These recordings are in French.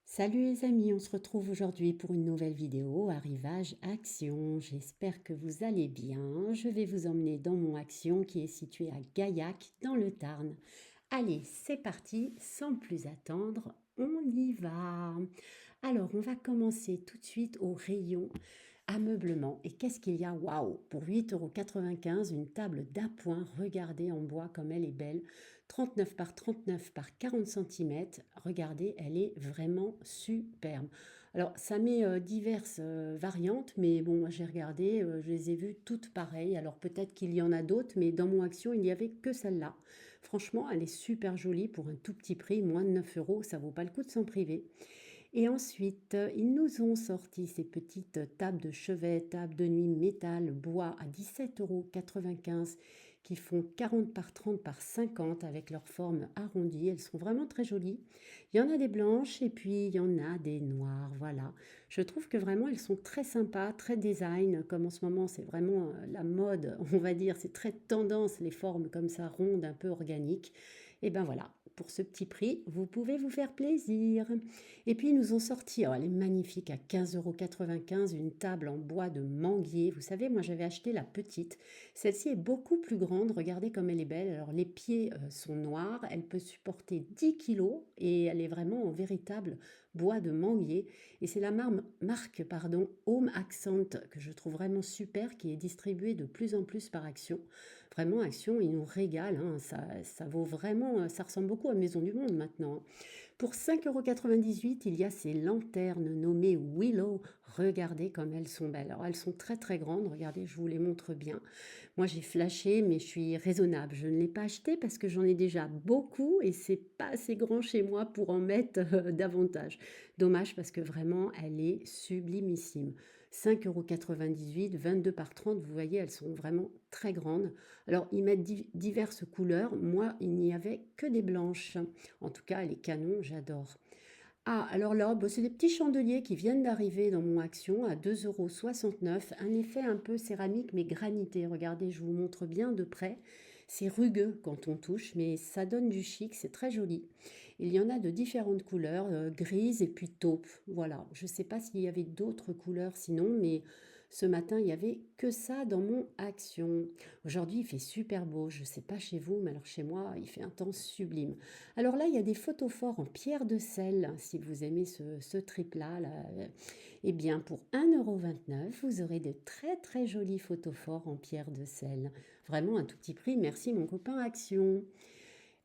Salut les amis, on se retrouve aujourd'hui pour une nouvelle vidéo Arrivage Action. J'espère que vous allez bien. Je vais vous emmener dans mon action qui est située à Gaillac dans le Tarn. Allez, c'est parti, sans plus attendre, on y va. Alors, on va commencer tout de suite au rayon ameublement. Et qu'est-ce qu'il y a? Waouh! Pour 8,95 €, une table d'appoint. Regardez en bois comme elle est belle. 39 par 39 par 40 centimètres. Regardez, elle est vraiment superbe. Alors, ça met diverses variantes, mais bon, moi j'ai regardé, je les ai vues toutes pareilles. Alors peut-être qu'il y en a d'autres, mais dans mon action, il n'y avait que celle-là. Franchement, elle est super jolie pour un tout petit prix, moins de 9 €, ça vaut pas le coup de s'en priver. Et ensuite, ils nous ont sorti ces petites tables de chevet, tables de nuit métal, bois à 17,95 € qui font 40 par 30 par 50 avec leur forme arrondie. Elles sont vraiment très jolies. Il y en a des blanches et puis il y en a des noires. Voilà. Je trouve que vraiment elles sont très sympas, très design. Comme en ce moment, c'est vraiment la mode, on va dire. C'est très tendance, les formes comme ça, rondes, un peu organiques. Et ben voilà, pour ce petit prix, vous pouvez vous faire plaisir. Et puis ils nous ont sorti, oh, elle est magnifique, à 15,95 € une table en bois de manguier. Vous savez, moi j'avais acheté la petite. Celle-ci est beaucoup plus grande, regardez comme elle est belle. Alors les pieds sont noirs, elle peut supporter 10 kilos et elle est vraiment en véritable bois de manguier. Et c'est la marque Home Accent que je trouve vraiment super, qui est distribuée de plus en plus par Action. Vraiment, Action, ils nous régalent, hein. Ça vaut vraiment, ça ressemble beaucoup à Maison du Monde maintenant, hein. Pour 5,98 €, il y a ces lanternes nommées Willow. Regardez comme elles sont belles. Alors elles sont très très grandes. Regardez, je vous les montre bien. Moi j'ai flashé, mais je suis raisonnable. Je ne l'ai pas acheté parce que j'en ai déjà beaucoup et c'est pas assez grand chez moi pour en mettre davantage. Dommage parce que vraiment elle est sublimissime. 5,98 €, 22 par 30, vous voyez, elles sont vraiment très grandes. Alors ils mettent diverses couleurs. Moi, il n'y avait que des blanches. En tout cas, les canons, j'adore. Ah, alors là, bah, c'est des petits chandeliers qui viennent d'arriver dans mon action à 2,69 €. Un effet un peu céramique, mais granité. Regardez, je vous montre bien de près. C'est rugueux quand on touche, mais ça donne du chic, c'est très joli. Il y en a de différentes couleurs, grises et puis taupe. Voilà, je ne sais pas s'il y avait d'autres couleurs sinon, mais ce matin, il n'y avait que ça dans mon action. Aujourd'hui, il fait super beau. Je ne sais pas chez vous, mais alors chez moi, il fait un temps sublime. Alors là, il y a des photophores en pierre de sel. Si vous aimez ce trip-là, là, eh bien, pour 1,29 €, vous aurez de très très jolis photophores en pierre de sel. Vraiment un tout petit prix. Merci mon copain Action.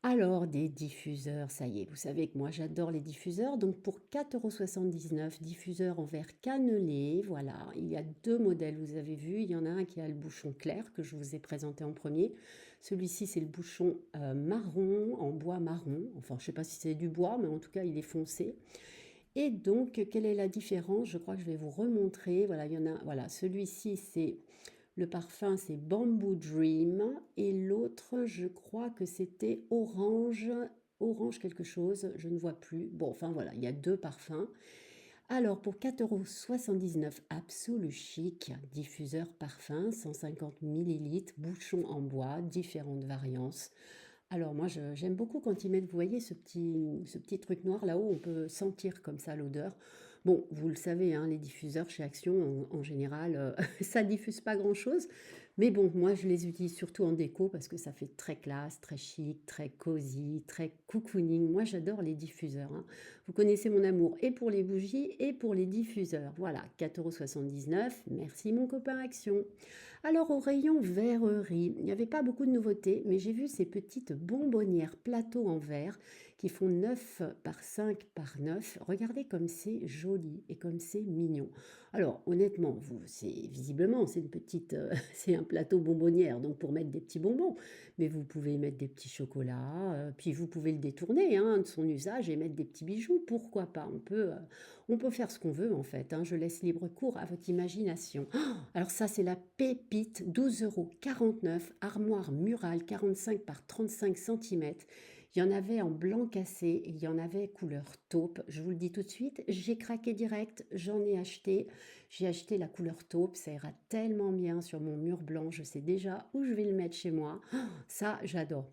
Alors, des diffuseurs, ça y est, vous savez que moi j'adore les diffuseurs. Donc pour 4,79 €, diffuseur en verre cannelé. Voilà, il y a deux modèles, vous avez vu. Il y en a un qui a le bouchon clair que je vous ai présenté en premier. Celui-ci, c'est le bouchon marron, en bois marron. Enfin, je ne sais pas si c'est du bois, mais en tout cas, il est foncé. Et donc, quelle est la différence? Je crois que je vais vous remontrer. Voilà, il y en a. Voilà, celui-ci, c'est le parfum, c'est Bamboo Dream. Et l'autre, je crois que c'était orange, orange quelque chose. Je ne vois plus. Bon, enfin voilà, il y a deux parfums. Alors, pour 4,79 €, Absolu Chic, diffuseur parfum, 150 millilitres, bouchon en bois, différentes variances. Alors moi, j'aime beaucoup quand ils mettent, vous voyez, ce petit truc noir là-haut, on peut sentir comme ça l'odeur. Bon, vous le savez, hein, les diffuseurs chez Action, en général, ça diffuse pas grand-chose. Mais bon, moi, je les utilise surtout en déco parce que ça fait très classe, très chic, très cosy, très cocooning. Moi, j'adore les diffuseurs, hein. Vous connaissez mon amour et pour les bougies et pour les diffuseurs. Voilà, 4,79 €. Merci mon copain Action. Alors au rayon verrerie, il n'y avait pas beaucoup de nouveautés, mais j'ai vu ces petites bonbonnières plateau en verre qui font 9 par 5 par 9. Regardez comme c'est joli et comme c'est mignon. Alors honnêtement, visiblement c'est une petite, c'est un plateau bonbonnière, donc pour mettre des petits bonbons. Mais vous pouvez mettre des petits chocolats, puis vous pouvez le détourner, hein, de son usage et mettre des petits bijoux. Pourquoi pas? On peut faire ce qu'on veut en fait, hein. Je laisse libre cours à votre imagination. Alors ça, c'est la pépite, 12,49 €, armoire murale 45 par 35 centimètres. Il y en avait en blanc cassé et il y en avait couleur taupe. Je vous le dis tout de suite, j'ai craqué direct, j'en ai acheté. J'ai acheté la couleur taupe, ça ira tellement bien sur mon mur blanc. Je sais déjà où je vais le mettre chez moi. Oh, ça, j'adore.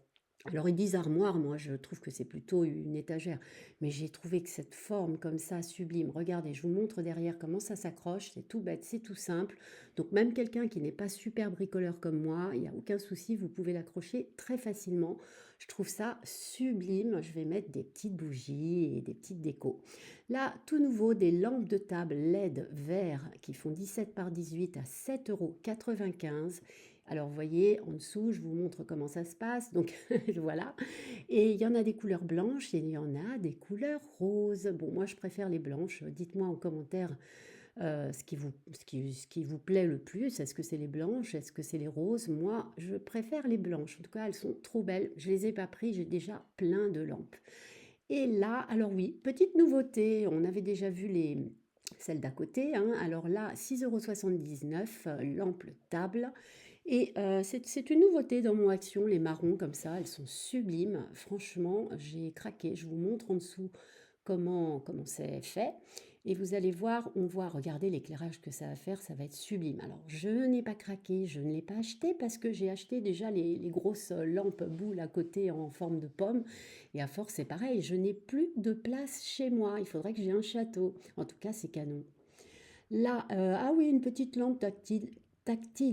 Alors ils disent armoire, moi je trouve que c'est plutôt une étagère, mais j'ai trouvé que cette forme comme ça, sublime, regardez, je vous montre derrière comment ça s'accroche, c'est tout bête, c'est tout simple, donc même quelqu'un qui n'est pas super bricoleur comme moi, il n'y a aucun souci, vous pouvez l'accrocher très facilement, je trouve ça sublime, je vais mettre des petites bougies et des petites décos. Là, tout nouveau, des lampes de table LED vert qui font 17 par 18 à 7,95 €. Alors, vous voyez, en dessous, je vous montre comment ça se passe. Donc, voilà. Et il y en a des couleurs blanches et il y en a des couleurs roses. Bon, moi, je préfère les blanches. Dites-moi en commentaire ce qui vous plaît le plus. Est-ce que c'est les blanches? Est-ce que c'est les roses? Moi, je préfère les blanches. En tout cas, elles sont trop belles. Je les ai pas pris. J'ai déjà plein de lampes. Et là, alors oui, petite nouveauté. On avait déjà vu celles d'à côté, hein. Alors là, 6,79 €, lampe table. Et c'est une nouveauté dans mon action, les marrons comme ça, elles sont sublimes. Franchement, j'ai craqué. Je vous montre en dessous comment c'est fait. Et vous allez voir, on voit, regardez l'éclairage que ça va faire, ça va être sublime. Alors, je n'ai pas craqué, je ne l'ai pas acheté parce que j'ai acheté déjà les grosses lampes boules à côté en forme de pomme. Et à force, c'est pareil, je n'ai plus de place chez moi. Il faudrait que j'ai un château. En tout cas, c'est canon. Là, ah oui, une petite lampe tactile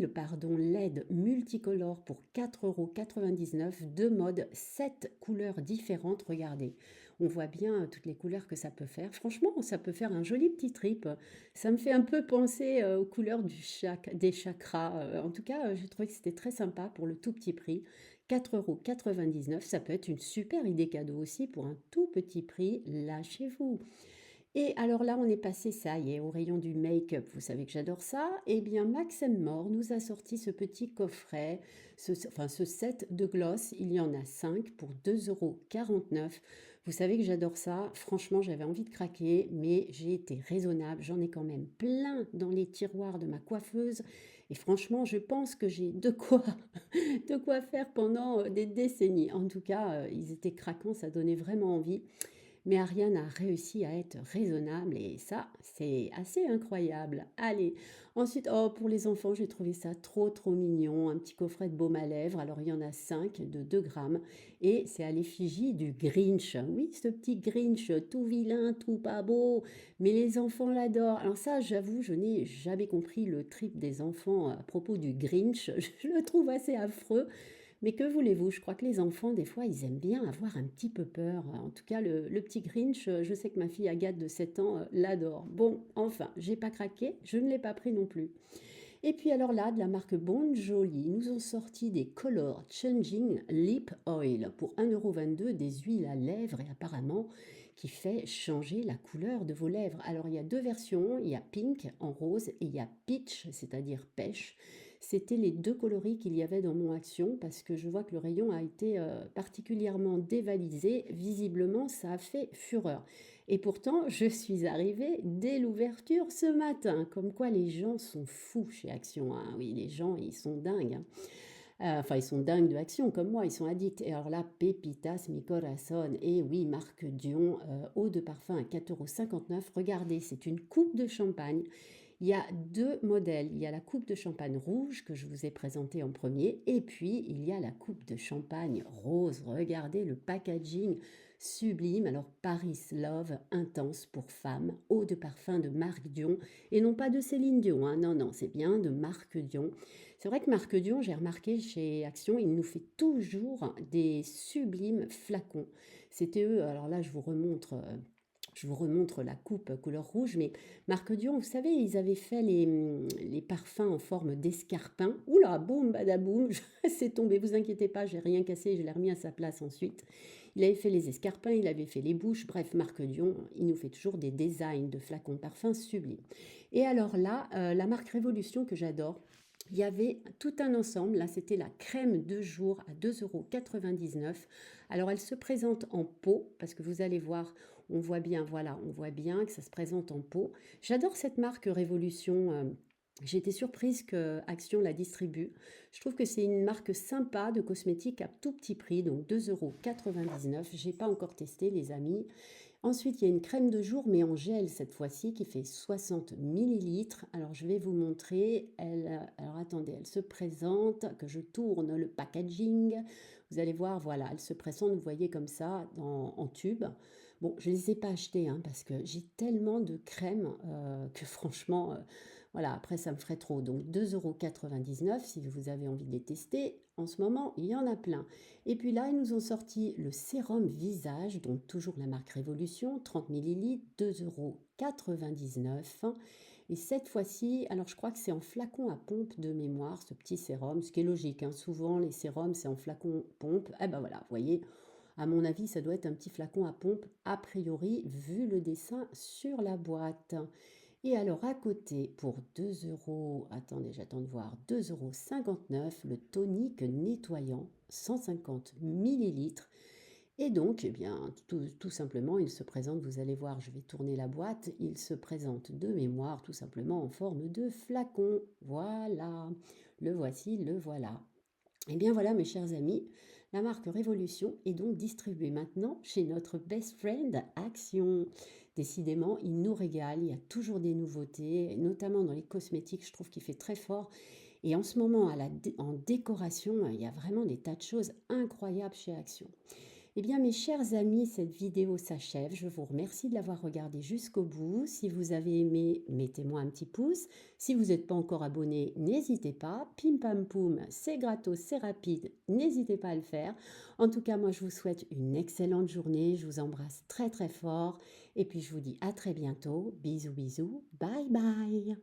pardon, LED multicolore pour 4,99 €, deux modes, 7 couleurs différentes. Regardez, on voit bien toutes les couleurs que ça peut faire. Franchement, ça peut faire un joli petit trip. Ça me fait un peu penser aux couleurs des chakras. En tout cas, j'ai trouvé que c'était très sympa pour le tout petit prix. 4,99 €, ça peut être une super idée cadeau aussi pour un tout petit prix là chez vous. Et alors là, on est passé, ça y est, au rayon du make-up. Vous savez que j'adore ça. Eh bien, Max More nous a sorti ce petit coffret, ce set de gloss. Il y en a 5 pour 2,49 €. Vous savez que j'adore ça. Franchement, j'avais envie de craquer, mais j'ai été raisonnable. J'en ai quand même plein dans les tiroirs de ma coiffeuse. Et franchement, je pense que j'ai de quoi, de quoi faire pendant des décennies. En tout cas, ils étaient craquants, ça donnait vraiment envie. Mais Ariane a réussi à être raisonnable et ça, c'est assez incroyable. Allez, ensuite, oh, pour les enfants, j'ai trouvé ça trop, trop mignon. Un petit coffret de baume à lèvres. Alors, il y en a 5 de 2 grammes et c'est à l'effigie du Grinch. Oui, ce petit Grinch, tout vilain, tout pas beau, mais les enfants l'adorent. Alors ça, j'avoue, je n'ai jamais compris le trip des enfants à propos du Grinch. Je le trouve assez affreux. Mais que voulez-vous? Je crois que les enfants, des fois, ils aiment bien avoir un petit peu peur. En tout cas, le petit Grinch, je sais que ma fille Agathe de 7 ans l'adore. Bon, enfin, j'ai pas craqué, je ne l'ai pas pris non plus. Et puis alors là, de la marque Bon Jolie, ils nous ont sorti des Color Changing Lip Oil pour 1,22 €, des huiles à lèvres et apparemment qui fait changer la couleur de vos lèvres. Alors il y a deux versions, il y a pink en rose et il y a peach, c'est-à-dire pêche. C'était les deux coloris qu'il y avait dans mon action parce que je vois que le rayon a été particulièrement dévalisé. Visiblement, ça a fait fureur. Et pourtant, je suis arrivée dès l'ouverture ce matin. Comme quoi, les gens sont fous chez Action, hein. Oui, les gens, ils sont dingues, hein. Enfin, ils sont dingues de Action, comme moi, ils sont addicts. Et alors là, Pepitas mi corazón. Et oui, Marc Dion, eau de parfum à 4,59 €. Regardez, c'est une coupe de champagne. Il y a deux modèles. Il y a la coupe de champagne rouge que je vous ai présentée en premier. Et puis, il y a la coupe de champagne rose. Regardez le packaging sublime. Alors, Paris Love, intense pour femmes. Eau de parfum de Marc Dion. Et non pas de Céline Dion, hein. Non, non, c'est bien de Marc Dion. C'est vrai que Marc Dion, j'ai remarqué chez Action, il nous fait toujours des sublimes flacons. C'était eux, alors là, je vous remontre la coupe couleur rouge, mais Marc Dion, vous savez, ils avaient fait les parfums en forme d'escarpin. Oula, boum, badaboum, c'est tombé, vous inquiétez pas, j'ai rien cassé, je l'ai remis à sa place ensuite. Il avait fait les escarpins, il avait fait les bouches, bref, Marc Dion, il nous fait toujours des designs de flacons de parfum sublimes. Et alors là, la marque Révolution que j'adore, il y avait tout un ensemble, là c'était la crème de jour à 2,99 €. Alors elle se présente en pot, parce que vous allez voir, on voit bien, voilà, on voit bien que ça se présente en pot. J'adore cette marque Révolution. J'ai été surprise que Action la distribue. Je trouve que c'est une marque sympa de cosmétiques à tout petit prix, donc 2,99 €. J'ai pas encore testé, les amis. Ensuite, il y a une crème de jour, mais en gel cette fois-ci, qui fait 60 millilitres. Alors, je vais vous montrer. Alors, attendez, elle se présente, que je tourne le packaging. Vous allez voir, voilà, elle se présente, vous voyez comme ça, en tube. Bon, je ne les ai pas achetés, hein, parce que j'ai tellement de crèmes que franchement, voilà, après, ça me ferait trop. Donc, 2,99 € si vous avez envie de les tester. En ce moment, il y en a plein. Et puis là, ils nous ont sorti le sérum visage, donc toujours la marque Révolution, 30 millilitres, 2,99 €. Et cette fois-ci, alors je crois que c'est en flacon à pompe de mémoire, ce petit sérum, ce qui est logique, hein. Souvent, les sérums, c'est en flacon pompe. Eh ben voilà, vous voyez, à mon avis, ça doit être un petit flacon à pompe, a priori, vu le dessin sur la boîte. Et alors à côté, pour 2 euros, attendez, j'attends de voir, 2,59 € le tonique nettoyant, 150 millilitres. Et donc, eh bien, tout simplement, il se présente, vous allez voir, je vais tourner la boîte, il se présente de mémoire tout simplement en forme de flacon. Voilà, le voici, le voilà. Eh bien voilà, mes chers amis, la marque Révolution est donc distribuée maintenant chez notre best friend Action. Décidément, il nous régale, il y a toujours des nouveautés, notamment dans les cosmétiques, je trouve qu'il fait très fort. Et en ce moment, en décoration, il y a vraiment des tas de choses incroyables chez Action. Eh bien, mes chers amis, cette vidéo s'achève. Je vous remercie de l'avoir regardée jusqu'au bout. Si vous avez aimé, mettez-moi un petit pouce. Si vous n'êtes pas encore abonné, n'hésitez pas. Pim pam poum, c'est gratos, c'est rapide. N'hésitez pas à le faire. En tout cas, moi, je vous souhaite une excellente journée. Je vous embrasse très très fort. Et puis, je vous dis à très bientôt. Bisous, bisous. Bye bye.